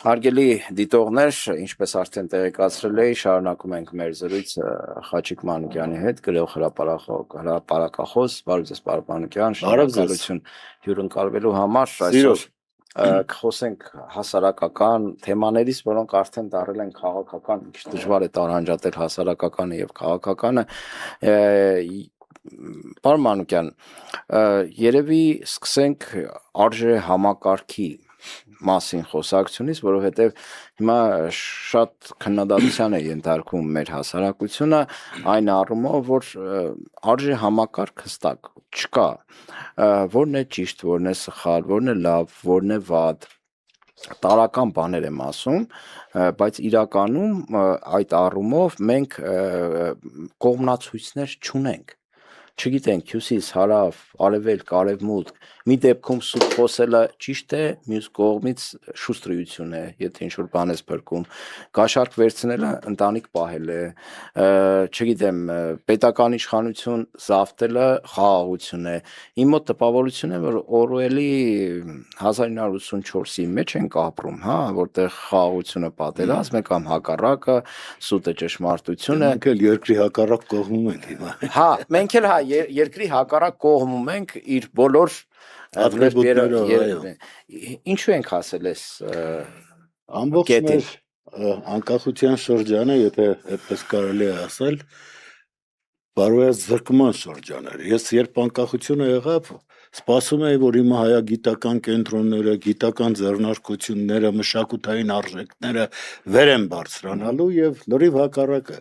Հարգելի դիտողներ, ինչպես արդեն տեղեկացրել էի, շարունակում ենք մեր զրույցը Խաչիկ Մանուկյանի հետ, գրող հրապարակախոս, բարև ձեզ պարոն Մանուկյան, շնորհակալություն հյուրընկալվելու համար։ Այսօր կխոսենք հասարակական թեմաներից, որոնք արդեն դառել են քաղաքական, ինչ դժվար է տարանջատել հասարակականը եւ քաղաքականը։ Պարոն Մանուկյան, երևի սկսենք արժե համակարգի մասին խոսակցությունից, որովհետև հիմա շատ քննադատության է ենթարկվում մեր հասարակությունը այն առումով, որ արժե համակարգ հստակ չկա, որն է ճիշտ, որն է սխալ, որն է լավ, որն է վատ, տարական բաներ եմ ասում, բայց իրականում այդ առումով մենք կողմնացույցներ չունենք, չգիտենք հյուսիս, հարավ, արևելք, արևմուտք, մի դեպքում սուտ խոսելը ճիշտ է, մյուս կողմից շուստրություն է, եթե ինչ-որ բան ես փրկում, կաշառք վերցնելը ընտանիք պահել է, չգիտեմ, պետական իշխանություն զավթելը խաղաղություն է։ Իմ մոտ տպավորություն է, որ Օրուելի 1984-ի մեջ ենք ապրում, հա, որտեղ խաղաղությունը պատերազմ է կամ հակառակը, սուտը ճշմարտություն է։ Մենք էլ երկրի հակառակ կողմում ենք հիմա։ Հա, մենք էլ հա երկրի հակառակ կողմում ենք իր բոլոր Ինչու ենք հասել այս ամբողջ մեր անկախության շրջանը, եթե այդպես կարելի է ասել, բարոյազրկման շրջան էր։ Ես երբ անկախությունը եղավ, սպասում էի, որ հիմա հայագիտական կենտրոնները, գիտական ձեռնարկությունները, մշակութային արժեքները վեր են բարձրանալու եւ լրիվ հակառակը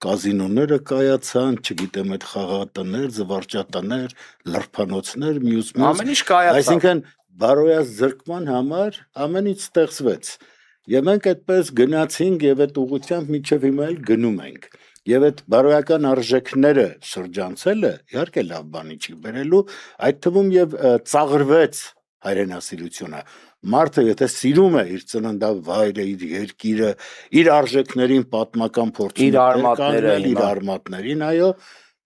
կազինոները կայացան, չգիտեմ, այդ խաղատներ, զվարճատներ, լրբանոցներ, մյուս ամեն ինչ կայացավ։ Այսինքն բարոյազրկման համար ամեն ինչ ստեղծվեց։ Եվ մենք այդպես գնացինք եւ այդ ուղղությամբ մինչեւ հիմա էլ գնում ենք։ Եվ այդ բարոյական արժեքները շրջանցելը իհարկե լավ բանի չի բերելու, այդ թվում եւ ծաղրվեց հայրենասիրությունը։ Մարդը եթե սիրում է իր ծննդավայրը, իր երկիրը, իր արժեքներին պատմական փորձում իր արմատներին, այո,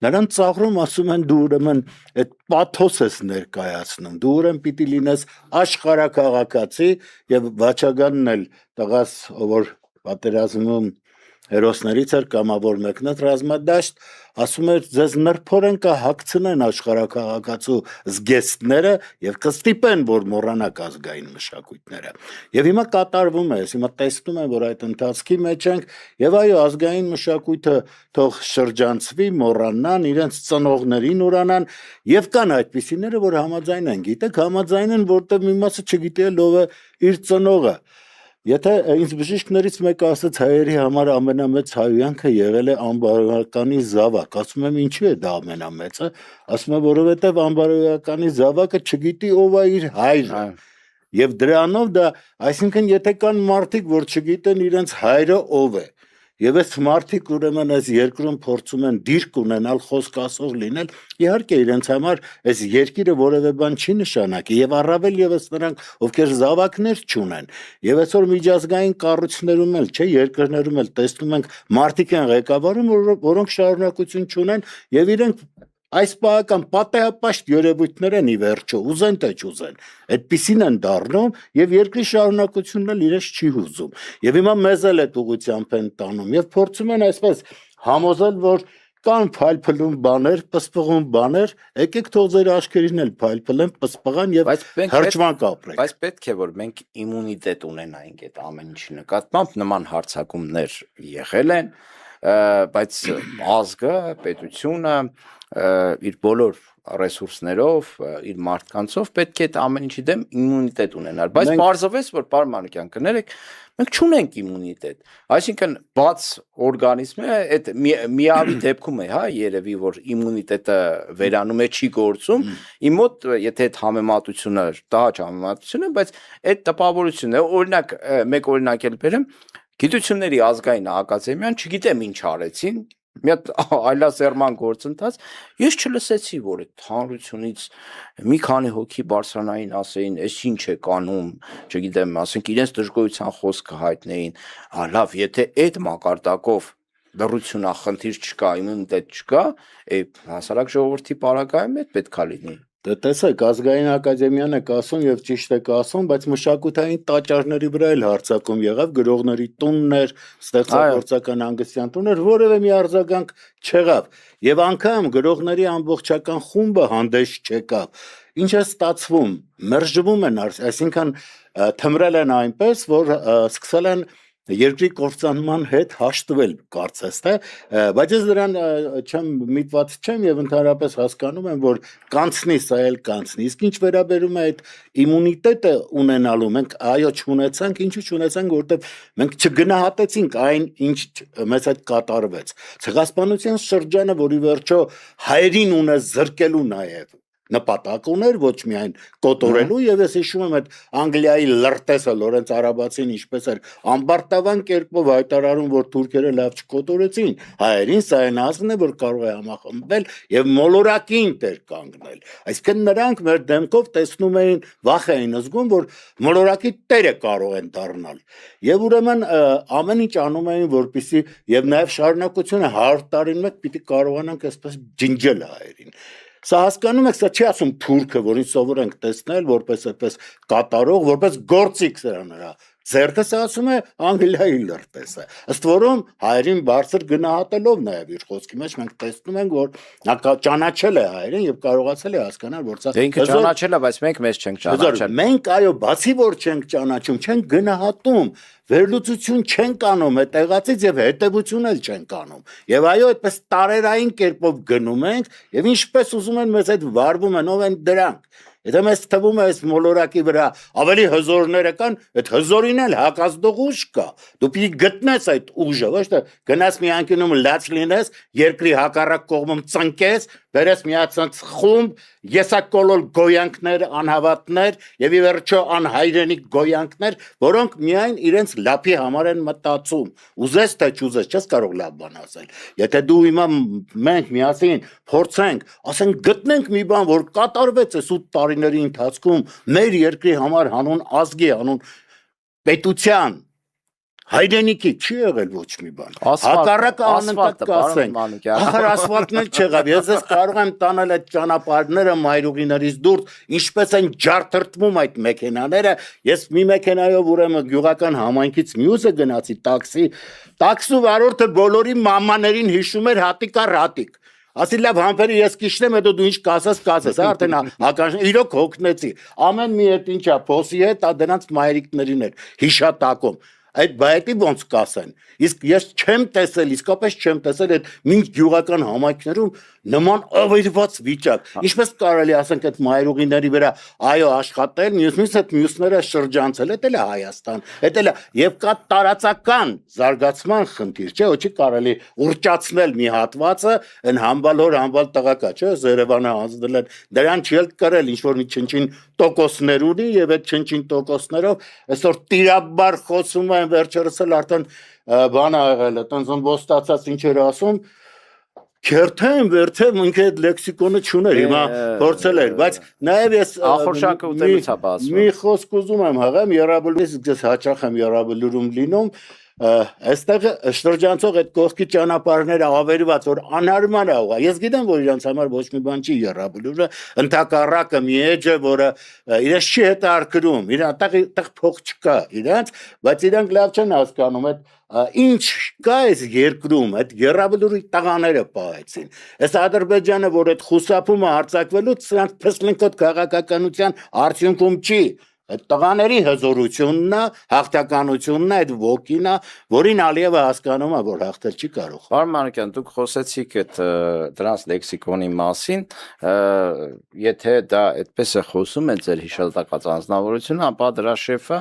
նրան ծաղրում ասում են դու ուրեմն այդ պաթոս ես ներկայացնում, դու ուրեմն պիտի լինես աշխարհաքաղաքացի եւ Վաչագանն էլ տղաս, որ պատերազմում հերոսներից էր կամավոր մեկնած ռազմադաշտ, ասում էր ձեզ նրբորեն կհագցնեն աշխարհաքաղաքացու զգեստները եւ կստիպեն, որ մոռանաք ազգային մշակույթները։ Եվ հիմա կատարվում է, հիմա տեսնում եմ, որ այդ ընթացքի մեջ ենք եւ այո, ազգային մշակույթը թող շրջանցվի, մոռանան, իրենց ծնողներին ուրանան եւ կան այդպիսիները, որ համաձայն են, գիտեք, համաձայն են, որտեղ մի մասը չգիտի ով է իր ծնողը։ Եթե ինձ բժիշկներից մեկը ասաց հայերի համար ամենամեծ հայհոյանքը եղել է անբարոյականի զավակ, ասում եմ ինչու է դա ամենամեծը, ասում եմ որովհետև անբարոյականի զավակը չգիտի ով է իր հայրը, եւ դրանով դա, այսինքն եթե կան մարդիկ, որ չգիտեն իրենց հայրը ով է, եւ այս մարդիկ ուրեմն այս երկրում փորձում են դիրք ունենալ, խոսք ասող լինել, իհարկե իրենց համար այս երկիրը որևէ բան չի նշանակի եւ առավել եւս նրանք, ովքեր զավակներ չունեն։ Եվ այսօր միջազգային կառույցներում էլ, չէ, երկրներում էլ տեսնում ենք մարդիկ են ղեկավարում, որոնք շարունակություն չունեն եւ իրենք այս պահական պատեհապաշտ երևույթներ են ի վերջո, ուզեն թե չուզեն, այդպիսին են դառնում եւ երկրի շարունակությունն էլ իրենց չի հուզում։ Եվ հիմա մեզ էլ այդ ուղղությամբ են տանում եւ փորձում են այսպես համոզել, որ կան փայլփլուն բաներ, պսպղուն բաներ, եկեք թող ձեր աչքերին էլ փայլփլեն, պսպղան եւ հրճվան կապրեք։ Բայց պետք է որ մենք իմունիտետ ունենայինք այդ ամեն ինչի նկատմամբ, նման հարձակումներ եղել են, բայց ազգը, պետությունը իր բոլոր ռեսուրսներով, իր մարդկանցով պետք է այդ ամեն ինչի դեմ իմունիտետ ունենալ, բայց բարձրացվեց, որ պարոն Մանուկյան կներեք, մենք չունենք իմունիտետ, այսինքն բաց օրգանիզմը այդ միավի դեպքում է, հա, երևի որ իմունիտետը վերանում է, չի գործում, իմ մոտ եթե այդ համեմատությունը, տհաճ համեմատություն է, բայց այդ տպավորությունն է, օրինակ, մեկ օրինակ էլ բերեմ, Գիտությունների ազգային ակադեմիան չգիտեմ ինչ արեցին, մի հատ այլասերման գործընթաց, ես չլսեցի, որ այդ հանրությունից մի քանի հոգի բարձրանային ասեին, այս ինչ է կանում, չգիտեմ, ասենք իրենց դժգոհության խոսքը հայտնեին, լավ, եթե այդ մակարդակով լռությունախնդիր չկա, իմունիտետ չկա, հասարակ ժողովրդի պարագայում պետք է լինի։ Դե տեսեք, ազգային ակադեմիան է ասում եւ ճիշտ է ասում, բայց մշակութային տաճարների վրա էլ հարցակում եղավ, գրողների տունն էր, ստեղծագործական հանգստյան տունն էր, որևէ մի արձագանք չեղավ։ Եվ անգամ գրողների ամբողջական խումբը հանդես չեկավ։ Ինչ է ստացվում, մերժվում են, այսինքն թմրել են այնպես, որ սկսել են երկրի կործանման հետ հաշտվել կարծես թե, բայց ես դրան չեմ միտված չեմ եւ ընդհանրապես հասկանում եմ, որ կանցնի, սա էլ կանցնի։ Իսկ ինչ վերաբերում է այդ իմունիտետը ունենալու, մենք այո չունեցանք, ինչու չունեցանք, որովհետեւ մենք չգնահատեցինք այն, ինչ մեզ հետ կատարվեց։ Ցեղասպանության շրջանը, որի վերջո հայերին ունե զրկելու նաեւ նպատակ ուներ, ոչ միայն կոտորելու, եւ ես հիշում եմ այդ Անգլիայի լրտեսը Լորենց Արաբացին ինչպես էր ամբարտավան կերպով հայտարարում, որ թուրքերը լավ չկոտորեցին հայերին, սա այն ազգն է, որ կարող է համախմբվել եւ մոլորակին տեր կանգնել։ Այսինքն նրանք մեր դեմքով տեսնում էին, վախ էին զգում, որ մոլորակի տերը կարող են դառնալ։ Եվ ուրեմն ամեն ինչ անում էին, որպեսզի եւ նաեւ շարունակությունը 100 տարին մեկ պիտի կարողանանք այսպես ջնջել հայերին։ Սա հասկանում եք, սա չի ասում թուրքը, որին սովոր ենք տեսնել որպես այդպես կատարող, որպես գործիք սրա նրա ձեռքը, սա ասում է Անգլիայի լրտեսը։ Ըստ որում հայերին բարձր գնահատելով նաև իր խոսքի մեջ մենք տեսնում ենք, որ նա ճանաչել է հայերին եւ կարողացել է հասկանալ, որ սա ինքը ճանաչել է, բայց մենք մեզ չենք ճանաչել։ Մենք այո, բացի որ չենք ճանաչում, չենք գնահատում, վերլուծություն չենք անում, է տեղացից եւ հետեւություն էլ չենք անում։ Եվ այո, այդպես տարերային կերպով գնում ենք եւ ինչպես ուզում են մեզ այդ վարվում են, ով են դրանք։ Եթե մեզ թվում է այս մոլորակի վրա ավելի հզորները կան, այդ հզորին էլ հակազդող ուժ կա։ Դու պիտի գտնես այդ ուժը, ոչ թե գնաս մի անկյունում լաց լինես, երկրի հակառակ կողմում ծնկես, վերես միացած խումբ, եսակոլոլ գոյանքներ, անհավատներ եւ ի վերջո անհայրենիք գոյանքներ, որոնք միայն իրենց լափի համար են մտածում։ Ուզես թե չուզես, չես կարող լավ բան ասել։ Եթե դու հիմա մենք միասին փորձենք, ասենք գտնենք մի բան, որ կատարվեց այս 8 տարիների ընթացքում մեր երկրի համար հանուն ազգի, հանուն պետության հայրենիքի չի եղել ոչ մի բան։ Հակառակը անընդհատ կասենք։ Ախր ասֆալտն էլ չեղավ։ Ես կարող եմ տանել այդ ճանապարհները մայրուղիներից դուրս, ինչպես են ջարդրտվում այդ մեքենաները։ Ես մի մեքենայով ուրեմն գյուղական համայնքից մյուսը գնացի տաքսու վարորդը բոլորի մամաներին հիշում էր հատիկ առ հատիկ։ Ասի լավ համբերի ես կիշնեմ, հետո դու ինչ կասես, արդեն իրոք հոգնեցի։ Ամեն մի հետ ինչա, փոսի հետ, դրանց մայրիկներին էր հիշատակում։ Այդ բայետի ոնց կասեն։ Իսկ ես չեմ տեսել, իսկապես չեմ տեսել այդ մինչ գյուղական համայնքներում նման ավերված վիճակ։ Ինչպես կարելի ասենք այդ մայրուղիների վրա այո աշխատել, մյուսից այդ մյուսները շրջանցել, դա էլ է Հայաստան, դա էլ է եւ կա տարածական զարգացման խնդիր, չէ՞, ոչ կարելի ուրճացնել մի հատվածը, այն համբալոր համբալ տղակա, չէ՞, Երևանը հանձնել են, դրան չի էլ կրել ինչ որ մի չնչին տոկոսներ ունի եւ այդ չնչին տոկոսներով այսօր տիրաբար խոսում են վերջերս էլ արդեն բան ա եղել, այտենց ոստացած ինչեր ասում, քերթեմ, վերթեմ, ինքը այդ լեքսիկոնը չուներ, հիմա փորձել էր, բայց նաև ես ախորշակը ուտելուց է բացվում։ Մի խոսք ուզում եմ հղեմ, Եռաբլուրից ես հաճախ եմ Եռաբլուրում լինում, այստեղ շրջանցող այդ կողքի ճանապարհները ավերված, որ անհարմար է ուղղակի։ Ես գիտեմ, որ իրանց համար ոչ մի բան չի Եռաբլուրը, ընդհակառակը մի էջ է, որը իրենց չի հետարկրում, իրան տեղ փող չկա իրանց, բայց իրանք լավ չեն հասկանում այդ ինչ կա այս երկրում, այդ Եռաբլուրի տղաները պահեցին։ Այս Ադրբեջանը, որ այդ խուսափումը արձակվելուց սրանք փսլինկոտ քաղաքականության արդյունքում չի։ Այդ տղաների հզորությունն է, հաղթականությունն է, այդ ոգին է, որին Ալիևը հասկանում է, որ հաղթել չի կարող։ Պարոն Մանուկյան, դուք խոսեցիք այդ դրանց լեքսիկոնի մասին, եթե դա այդպես է խոսում է ձեր հիշատակած անձնավորությունը, ապա դրա շեֆը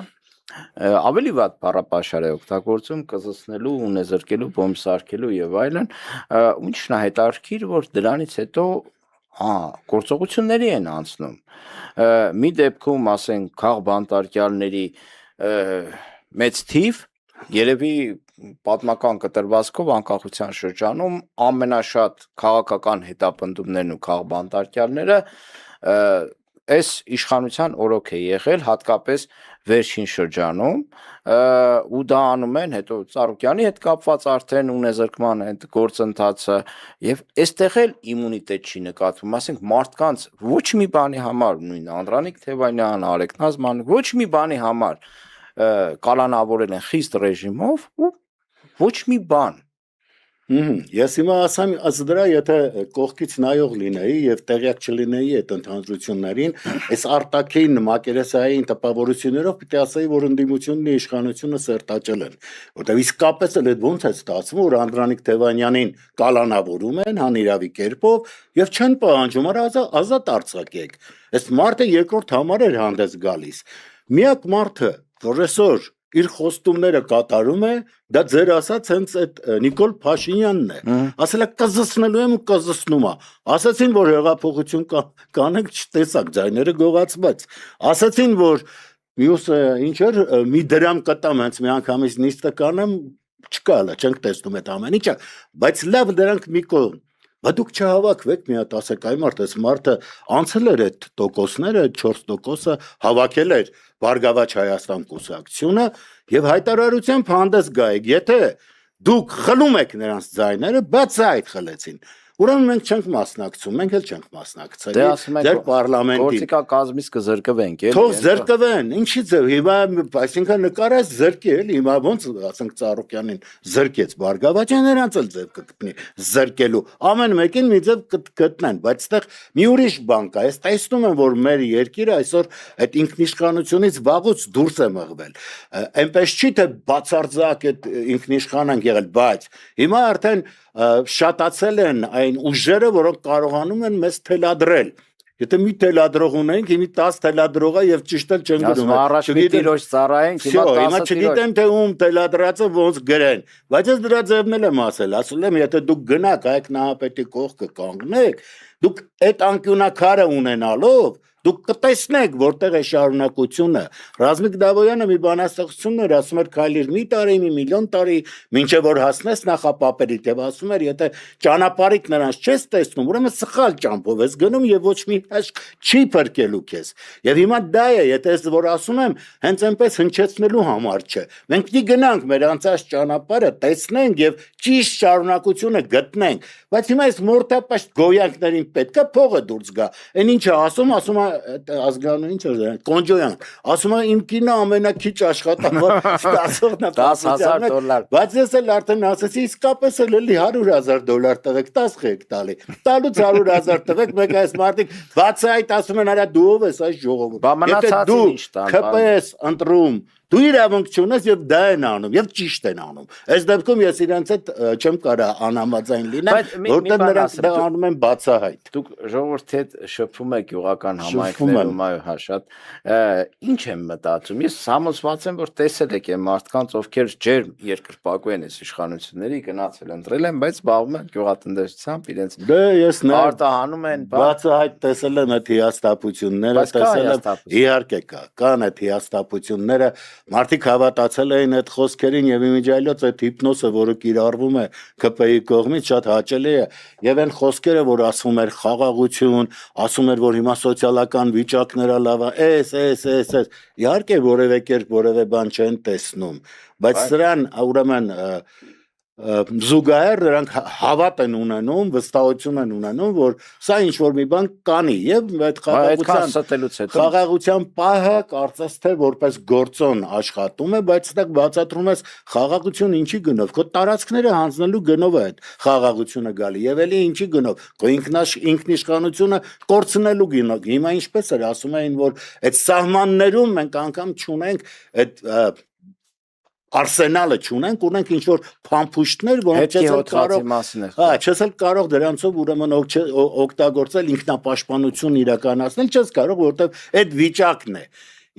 ավելի վատ բառապաշար է օգտագործում կզսնելու, ունեզրկելու, բոմբսարկելու եւ այլն, ինչն է հետաքրքիր, որ դրանից հետո գործողությունների են անցնում։ Մի դեպքում, ասենք, քաղբանտարկյալների մեծ թիվ, երևի պատմական կտրվածքով անկախության շրջանում ամենաշատ քաղաքական հետապնդումներն ու քաղբանտարկյալները այս իշխանության օրոք է եղել, հատկապես վերջին շրջանում ու դա անում են հետո Ծառուկյանի հետ կապված արդեն ունեզրկման այդ գործընթացը եւ այստեղ էլ իմունիտետ չի նկատվում, ասենք մարդկանց ոչ մի բանի համար նույն Անդրանիկ Թևանյան, Արեգ Նազման ոչ մի բանի համար կալանավորել են խիստ ռեժիմով ու ոչ մի բան Ես հիմա ասեմ դրա եթե կողքից նայող լինեի եւ տեղյակ չլինեի այդ ընդհանրություններին, այս արտաքին մակերեսային տպավորություններով պիտի ասեի, որ ընդդիմությունն ու իշխանությունը սերտաճել են, որտեղ իսկապես էլ այդ ոնց է ստացվում, որ Անդրանիկ Թևանյանին կալանավորում են հանիրավի կերպով եւ չեն պահանջում, ազատ արձակեք։ Այս մարդը երկրորդ համար էր հանդես գալիս։ Միակ մարդը, որ այսօր իր խոստումները կատարում է, դա ձեր ասած հենց այդ Նիկոլ Փաշինյանն է։ Ասել է կզսնելու եմ ու կզսնում է։ Ասացին, որ հեղափոխություն կանենք, չտեսակ ձայները գողացված։ Ասացին, որ մյուսը ինչ էր, մի դրամ կտամ հենց մի անգամից նիստը կանեմ, չկա, հələ չենք տեսնում այդ ամեն ինչը, բայց լավ դրանք մի կողմ։ Բայց դուք չհավաքվեք մի հատ ասեք այ մարդ, այս մարդը անցել էր այդ տոկոսները, 4%-ը հավաքել էր Բարգավաճ Հայաստան կուսակցությունը եւ հայտարարությամբ հանդես գայեք, եթե դուք խլում եք նրանց ձայները, բացահայտ խլեցին։ Ուրեմն մենք չենք մասնակցում, մենք էլ չենք մասնակցել ձեր պարլամենտին։ Գործիքա կազմից կզրկվենք, էլի։ Թող զրկվեն, ինչի ձև, հիմա այսինքն նկարած զրկի էլի, հիմա ոնց ասենք Ծառուկյանին զրկեց Բարգավաճը, նրանց էլ ձև կգտնի զրկելու։ Ամեն մեկին մի ձև կգտնեն, բայց այդտեղ մի ուրիշ բան կա, ես տեսնում եմ, որ մեր երկիրը այսօր այդ ինքնիշխանությունից վաղուց դուրս է մղվել։ Այնպես չի թե բացարձակ այդ ինքնիշխան են եղել, բայց հիմա արդեն շատացել են այն ուժերը, որոնք կարողանում են մեզ թելադրել։ Եթե մի թելադրող ունենք, հիմի 10 թելադրողա եւ ճիշտ էլ չեն գրում։ Առաջ մի տիրոջ ծառայենք, հիմա 10 հիմա չգիտեմ թե ում թելադրածը ոնց գրեն, բայց ես դրա ձևն էլ եմ ասել եմ, եթե դուք գնաք Հայկ Նահապետի կողքը կանգնեք, դուք այդ անկյունակարը ունենալով դուք կտեսնեք որտեղ է շարունակությունը։ Ռազմիկ Դավոյանը մի բանաստեղծություն էր, ասում էր քայլիր մի տարի, մի միլիոն տարի, մինչև որ հասնես նախապապերիդ, եւ ասում էր, եթե ճանապարհիդ նրանց չես տեսնում, ուրեմն սխալ ճամփով ես գնում եւ ոչ մի հաշ չի փրկելու քեզ։ Եվ հիմա դա է, եթե ես որ ասում եմ, հենց այնպես հնչեցնելու համար չէ։ Մենք պիտի գնանք մեր անցած ճանապարհը, տեսնենք եւ ճիշտ շարունակությունը գտնենք։ Բայց հիմա այս մորթապաշտ գոյանքներին պետքա փողը դուրս գա։ Այն ինչը ասում է ազգանուն ինչ էր Կոնջոյան, ասում է իմ կինը ամենակիչ աշխատավոր ստացողն է $10,000, բայց ես էլ արդեն ասեցի իսկապես էլ էլի $100,000 տվեք, 10 եք տալի, տալուց $100,000 տվեք, մեկ այս մարդիկ բացահայտ ասում են, արա դու ով ես այս ժողովում, եթե դու ՔՊՍ ընտրում, դու իրավունք չունես եւ դա են անում եւ ճիշտ են անում։ Այս դեպքում ես իրենց հետ չեմ կարող անհամաձայն լինեմ, որտեղ նրանք դա անում են բացահայտ։ Դուք ժողովրդի հետ շփվում եք յուղական համայնքներում, այո, հա, շատ։ Ինչ եմ մտածում։ Ես համոզված եմ, որ տեսել եք այն մարդկանց, ովքեր ջերմ երկրպագու են այս իշխանությունների, գնացել ընտրել են, բայց զբաղվում են գյուղատնտեսությամբ, իրենց արտահանում են, բացահայտ տեսել եմ այդ հիասթափությունները, տեսել եմ, իհարկե կան այդ հիասթափությունները, մարդիկ հավատացել էին այդ խոսքերին եւ իմիջիայլոց այդ հիպնոսը, որը կիրառվում է ԿՊ-ի կողմից, շատ հաճելի է եւ այն խոսքերը, որ ասվում էր խաղաղություն, ասում էր, որ հիմա սոցիալական վիճակները լավ է, իհարկե որևէ կերպ որևէ բան չեն տեսնում, բայց սրան ուրեմն զուգահեռ նրանք հավատ են ունենում, վստահություն են ունենում, որ սա ինչ որ մի բան կանի եւ այդ խաղաղության պահը կարծես թե որպես գործոն աշխատում է, բայց այդտեղ բացատրում ես խաղաղություն ինչի գնով, քո տարածքները հանձնելու գնով է այդ խաղաղությունը գալի եւ էլի ինչի գնով, քո ինքնիշխանությունը կորցնելու գնով։ Հիմա ինչպես էր ասում էին, որ այդ սահմաններում մենք անգամ չունենք այդ արսենալը չունենք, ունենք ինչ-որ փամփուշտներ, որոնք չես կարող դրանցով ուրեմն օգտագործել ինքնապաշտպանություն իրականացնել, չես կարող, որովհետև այդ վիճակն է։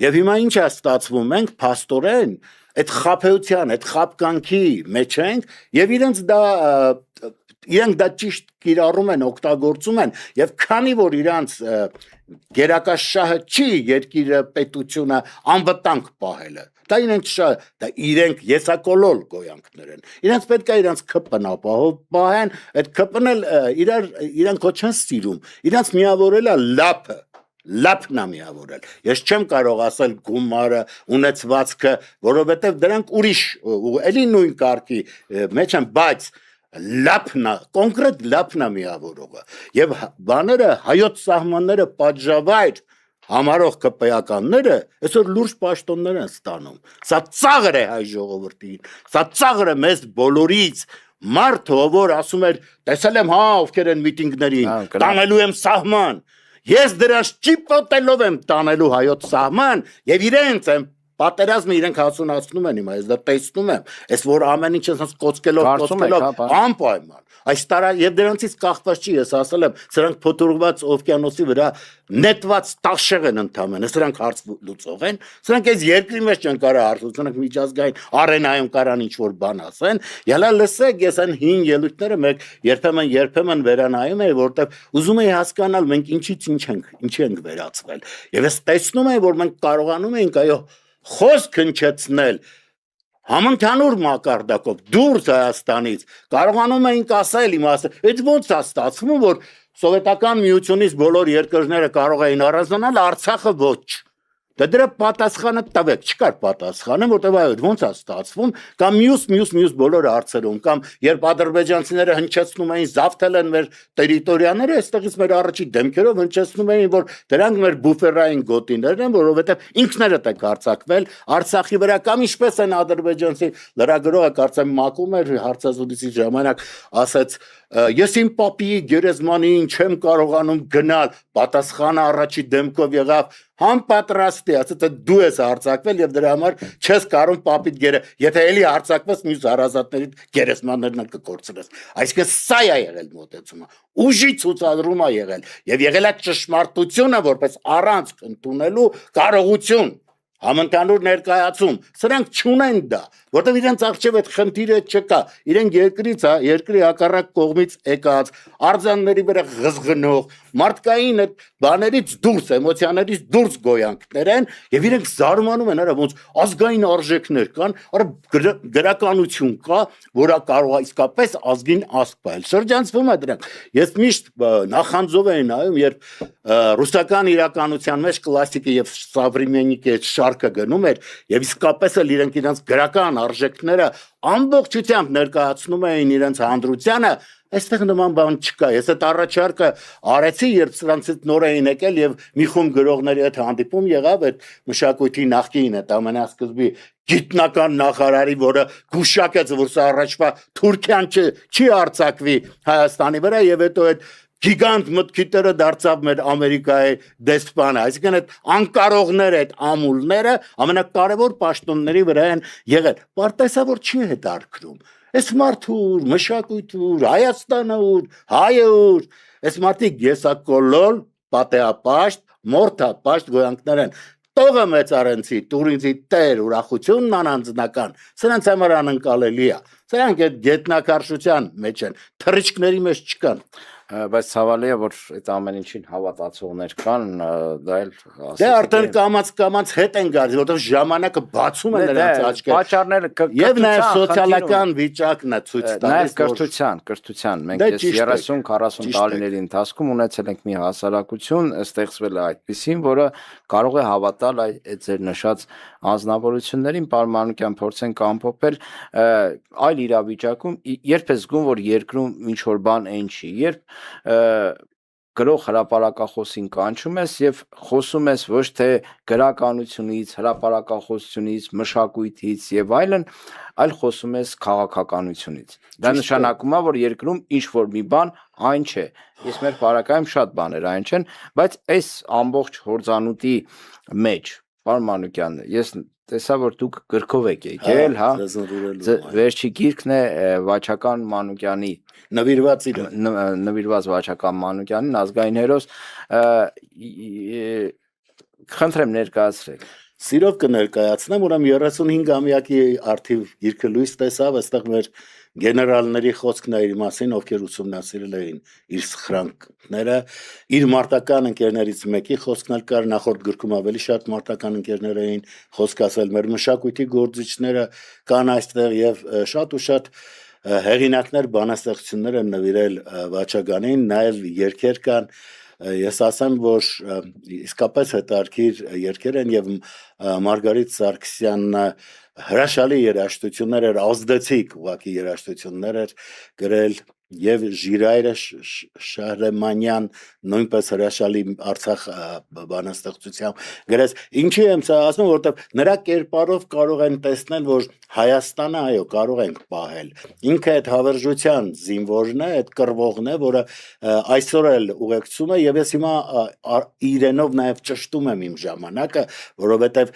Եվ հիմա ինչ է ստացվում, մենք փաստորեն այդ խաբեության, այդ խաբկանքի մեջ ենք, եւ իրենք դա ճիշտ կիրառում են, օգտագործում են, եւ քանի որ իրանց գերակաշահը չի երկիրը պետությունը անվտանգ պահելը, դա իրենք եսակոլոլ գոյանքներ են, իրենց պետք է իրենց ԿՊ-ն ապահով պահեն, այդ ԿՊ-ն էլ իրանք ոչ են սիրում, իրանք միավորել է լափը, լափն է միավորել։ Ես չեմ կարող ասել գումարը, ունեցվածքը, որովհետև դրանք ուրիշ էլի նույն կարգի մեջ են, բայց լափն է, կոնկրետ լափն է միավորողը։ Եվ բաները հայոց սահմանները պատժավայր համարող կպեականները այսօր լուրջ պաշտոններ են ստանում։ Սա ծաղր է հայ ժողովրդին, սա ծաղր է մեզ բոլորից։ Մարդը, որ ասում էր, տեսել եմ, հա, ովքեր են միտինգներին, տանելու եմ սահման։ Ես դրանց ճիպոտելով եմ տանելու հայոց սահման եւ իրենց եմ պատերազմը իրենք հասունացնում են հիմա, ես դա տեսնում եմ, այս որ ամեն ինչ ասած կոծկելով անպայման։ Այս տարա եւ դրանցից կախված չի, ես ասել եմ, սրանք փոթորված օվկիանոսի վրա նետված տաշեղ են ընդամենը, սրանք հարց լուծող են, սրանք այս երկրի մեջ չեն կարող հարց լուծել, սրանք միջազգային արենայում կարան ինչ որ բան ասեն։ Յալա լսեք, ես այն հին ելույթները մեկ երբեմն վերանայում եմ, որտեղ ուզում եի հասկանալ մենք ինչի ենք վերածվել։ Եվ ես տեսնում եմ, որ մենք կարողանում ենք այո խոսք հնչեցնել համընդհանուր մակարդակով դուրս Հայաստանից կարողանում էինք ասել իմաստը, այդ ոնց է ստացվում, որ սովետական միությունից բոլոր երկրները կարող էին առանձնանալ, Արցախը ոչ։ Դա դրա պատասխանը տվեք, չկար պատասխանը, որտեղ այո, ոնց է ստացվում, կամ մյուս բոլոր հարցերում, կամ երբ ադրբեջանցիները հնչեցնում էին զավթել են մեր տերիտորիաները, այստեղից մեր առաջի դեմքերով հնչեցնում էին, որ դրանք մեր բուֆերային գոտիներն են, որովհետև ինքներդ եք հարձակվել Արցախի վրա, կամ ինչպես են ադրբեջանցի լրագրողը կարծեմ մակում էր հարցազրույցի ժամանակ ասաց ես իմ պապի գերեզմանին չեմ կարողանում գնալ, պատասխանը առաջի դեմքով եղավ համապատրաստի, ասաց դու ես հարձակվել եւ դրա համար չես կարող պապիդ եթե էլի հարձակվես մյուս հարազատների գերեզմաններն կկորցնես։ Այսինքն սա է եղել մոտեցումը, ուժի ցուցադրում է եղել եւ եղել է ճշմարտությունը որպես առանց ընդունելու կարողություն համընդհանուր ներկայացում, սրանք չունեն դա, որտեղ իրենց առջև այդ խնդիրը չկա, իրենք երկրի հակառակ կողմից եկած, արձանների վրա ղզղնող, մարդկային այդ բաներից դուրս, էմոցիաներից դուրս գոյանքներ են, եւ իրենք զարմանում են, արա ոնց ազգային արժեքներ կան, արա գրականություն կա, որը կարող է իսկապես ազգին ազգ պահել, շրջանցվում է դրանք։ Ես միշտ նախանձով եմ նայում, երբ ռուսական իրականության մեջ կլասիկը եւ Սավրեմեննիկի շարքը գնում էր եւ իսկապես էլ իրենց գրական արժեքները ամբողջությամբ ներկայացնում էին իրենց հանդրությանը, այստեղ նման բան չկա։ Ես այդ առաջարկը արեցի, երբ սրանցից նոր էին եկել եւ մի խումբ գրողների հետ հանդիպում եղավ այդ մշակույթի նախկին այդ ամենասկզբի գիտնական նախարարի, որը գուշակեց, որ սա առաջվա Թուրքիան չի արձակվի Հայաստանի վրա եւ հետո այդ գիգանտ մտքիտերը դարձավ մեր Ամերիկայի դեսպանը, այսինքն այդ անկարողները, այդ ամուլները ամենակարևոր պաշտոնների վրա են եղել։ Պարտեսա որ չի հետարքրում։ Այս մարդուր, մշակույթուր, Հայաստանը ուր, հայը ուր, այս մարդիկ եսակոլոլ, պատեապաշտ, մորթապաշտ գոյանքներ են։ Տողը մեծարենցի, տուրինցի տեր, ուրախությունն անանձնական, սրանց համար անընկալելի է։ Սրանք այդ գետնակարշության մեջ են, թռիչքների մեջ չկան։ Բայց ցավալի է, որ այդ ամեն ինչին հավատացողներ կան, դա էլ դե արդեն կամած հետ են գալիս, որովհետև ժամանակը բացում է նրանց աչքերը։ Պատճառները եւ նաեւ սոցիալական վիճակն է ցույց տալիս, նաեւ կրթության, մենք այս 30-40 տարիների ընթացքում ունեցել ենք մի հասարակություն, ստեղծվել է այդպիսին, որը կարող է հավատալ այդ ձեր նշած անձնավորություններին, պարոն Մանուկյան, փորձենք ամփոփել այլ իրավիճակում, երբ է զգում, որ երկրում ինչ որ բան այն չի, երբ գրող հրապարակախոսին կանչում ես եւ խոսում ես ոչ թե գրականությունից, հրապարակախոսությունից, մշակույթից եւ այլն, այլ խոսում ես քաղաքականությունից։ Դա նշանակում է, որ երկրում ինչ որ մի բան այն չէ։ Ես մեր բարակայում շատ բաներ այն չեն, բայց այս ամբողջ հորձանուտի մեջ, պարոն Մանուկյան, ես տեսա, որ դուք գրքով եք եկել, հա։ Վերջի գիրքն է Վաչական Մանուկյանի նվիրված Վաչական Մանուկյանին, ազգային հերոս, խնդրեմ ներկայացրեք։ Սիրով կներկայացնեմ, ուրեմն 35-ամյակի արդիվ գիրքը լույս տեսավ, այստեղ մեր գեներալների խոսքն է իր մասին, ովքեր ուսումնասիրել էին իր սխրանքները, իր մարտական ընկերներից մեկի խոսքն էլ կար, նախորդ գրքում ավելի շատ մարտական ընկերներ էին խոսք ասել, մեր մշակույթի գործիչները կան այստեղ եւ շատ ու շատ հեղինակներ, բանաստեղծություններ են նվիրել Վաչականին, նաեւ երգեր կան, ես ասեմ, որ իսկապես հետարքիր երկեր են եւ Մարգարիտ Սարգսյանը հրաշալի երաժշտություններ էր, ազդեցիկ ուղղակի երաժշտություններ էր գրել եւ Ժիրայրը Շահրամանյան նույնպես հրաշալի Արցախ բանաստեղծությամբ գրես ինչի եմ սա ասում որովհետեւ նրա կերպարով կարող են տեսնել որ Հայաստանը այո կարող ենք պահել ինքը այդ հավերժության զինվորն է այդ կռվողն է որը այսօր էլ ուղեկցում է եւ ես հիմա իրենով նաեւ ճշտում եմ իմ ժամանակը որովհետեւ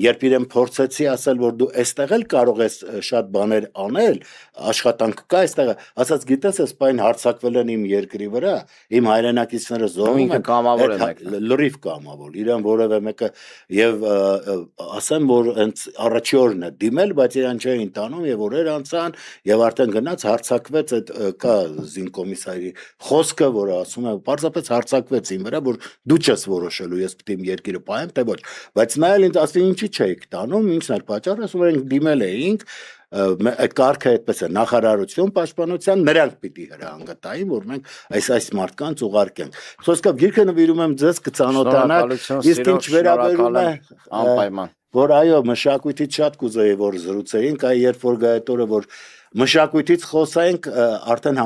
երբ իրեն փորձեցի ասել որ դու այստեղ էլ կարող ես շատ բաներ անել աշխատանք կա այստեղ ասած գիտես այս բան հարցակվել են իմ երկրի վրա իմ հայրենակիցները զոհում են կամավոր է մեկ լրիվ կամավոր իրան որևէ մեկը եւ ասեմ որ հենց առաջի օրն է դիմել բայց իրան չէին տանում եւ օրեր անցան եւ արդեն գնաց հարցակվեց այդ կա զինկոմիսարի խոսքը որը ասում է պարզապես հարցակվեց իմ վրա որ դու չես որոշելու ես պետք է երկիրը պահեմ թե ոչ բայց նա էլ ինձ ասի ինչի չէիք տանում ինչն էր պատճառը ասում են դիմել էինք այդ կարգը այդպես է նախարարություն պաշտպանության նրանք պիտի հրահանգտային որ մենք այս մարդկանց ուղարկենք սոսկավ գիրքը նվիրում եմ ձեզ կծանոթանալ իսկ ինչ վերաբերում է անպայման որ այո մշակույթից շատ կուզեի որ զրուցեինք այ երբ որ գա այդ օրը որ մշակույթից խոսենք արդեն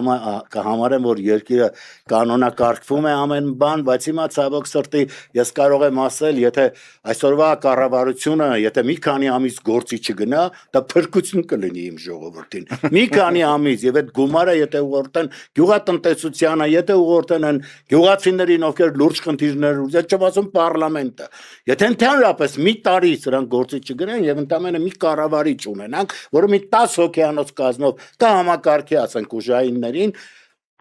կհամարեմ որ երկիրը կանոնակարգվում է ամեն բան բայց հիմա ցավոք սրտի ես կարող եմ ասել եթե այսօրվա կառավարությունը եթե մի քանի ամիս գործի չգնա դա փրկություն կլինի իմ ժողովրդին մի քանի ամիս եւ այդ գումարը եթե ուղղորդեն գյուղատնտեսությանը եթե ուղղորդեն են գյուղացիներին ովքեր լուրջ խնդիրներ ունեն չեմ ասում պարլամենտը եթե ընդհանրապես մի տարի սրանք գործի չգնան եւ ընդամենը մի կառավարիչ ունենանք որը մի 10 հոգեանոց կա համակարգի ասենք ուժայիններին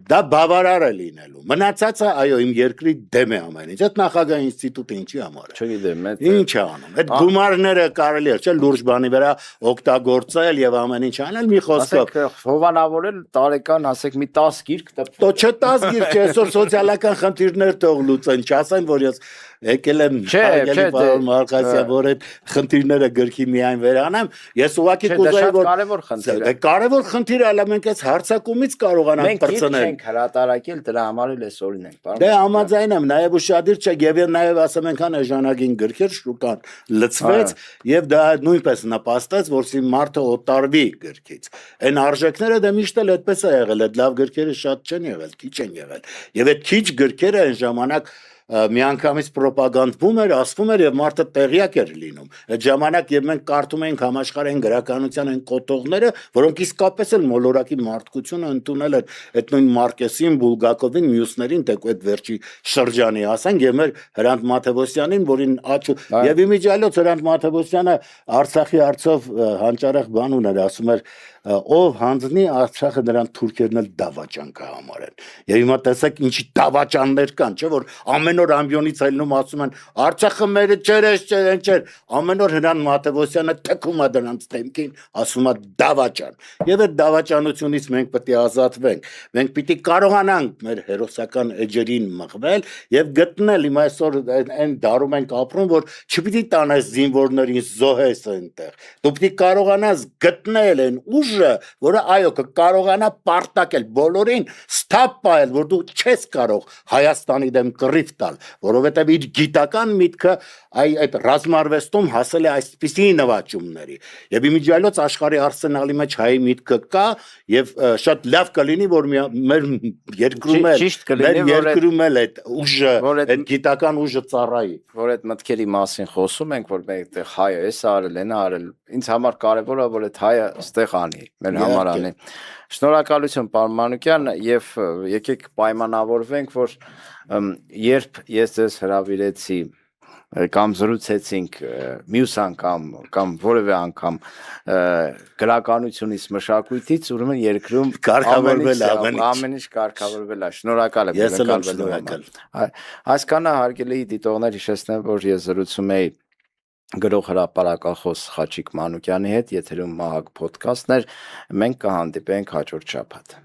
դա բավարար է լինելու մնացածը այո իմ երկրի դեմ է ամեն ինչ այդ նախագահ ինստիտուտը ինչի համար է չգիտեմ ինչ է անում այդ գումարները կարելի է չէ լուրջ բանի վրա օգտագործել եւ ամեն ինչ անել մի խոսքով հովանավորել տարեկան ասեք մի 10 գիրք տո չէ 10 գիրք չէ այսօր սոցիալական խնդիրներ թող լուծեն չասեն որ ես եկել եմ հարգելի պարոն Մարկասյան որ այդ խնդիրները գրքի միայն վերանամ ես ուղղակի կուզեի որ կարևոր խնդիր է կարևոր խնդիր է մենք այս հարցակումից կարողանանք բրցնել մենք հրատարակել դրա համար էլ էս օրին ենք դե համաձայն եմ նաև ուշադիր չէ եւ նաև ասեմ այնքան էժանագին գրքեր շուկան լցվեց եւ դա նույնպես նպաստեց որսի մարդը օտարվի գրքից այն արժեքները դա միշտ էլ այդպես է եղել այդ լավ գրքերը շատ չեն եղել քիչ են եղել եւ այդ քիչ գրքերը այն ժամանակ միանգամից ռոպագանդվում էր, ասվում էր եւ մարդը տեղյակ էր լինում։ Այդ ժամանակ եւ մենք կարդում էինք համաշխարհային գրականության այն կոթողները, որոնք իսկապես էլ մոլորակի մարդկությունը ընդունել էր այդ նույն Մարկեսին, Բուլգակովին, մյուսներին, թե այդ վերջի շրջանի ասենք եւ մեր Հրանտ Մաթեոսյանին, որին աչու եւ իմիջիալոց Հրանտ Մաթեոսյանը Արցախի արծով հանճարեղ բան ուներ, ասում էր ով հանձնի Արցախը նրան թուրքերն էլ դավաճան կհամարեն։ Եվ հիմա տեսեք ինչի դավաճաններ կան, չէ՞ որ ամեն օր ամբիոնից ելնում ասում են Արցախը մերը չէր, ամեն օր Հրանտ Մաթեոսյանը թքում է դրանց դեմքին, ասում է դավաճան։ Եվ այդ դավաճանությունից մենք պետք է ազատվենք։ Մենք պիտի կարողանանք մեր հերոսական էջերին մղվել եւ գտնել հիմա այսօր այն դարում ենք ապրում, որ չպիտի տանես զինվորներին զոհես այնտեղ։ Դու պիտի կարողանաս գտնել այն որը այո կկարողանա պարտակել բոլորին ստապ պայել որ դու չես կարող Հայաստանի դեմ կռիվ տալ որովհետև իր գիտական միտքը այդ ռազմարվեստում հասել է այսպիսի նվաճումների եւ իմիջիալոց աշխարհի արսենալի մեջ հայ միտքը կա եւ շատ լավ կլինի որ մեր երկրում էլ այդ ուժը այդ գիտական ուժը ծառայի որ այդ մտքերի մասին խոսում ենք որ մենք այդտեղ հայը էս արել են արել ինձ համար կարևոր է որ այդ հայը ստեղ անի մեր համար անի շնորհակալություն պարոն Մանուկյան եւ եկեք պայմանավորվենք որ երբ ես ձեզ հրավիրեցի կամ զրուցեցինք մյուս անգամ կամ որևէ անգամ գրականությունից մշակույթից ուրեմն երկրում կարգավորվել ամեն ինչ կարգավորվել է շնորհակալ եմ այսքանը հարգելի դիտողներ հիշեցնեմ որ ես զրուցում էի գրող հրապարակախոս Խաչիկ Մանուկյանի հետ եթերում Մահակ Պոդքասթներ մենք կհանդիպենք հաջորդ շաբաթ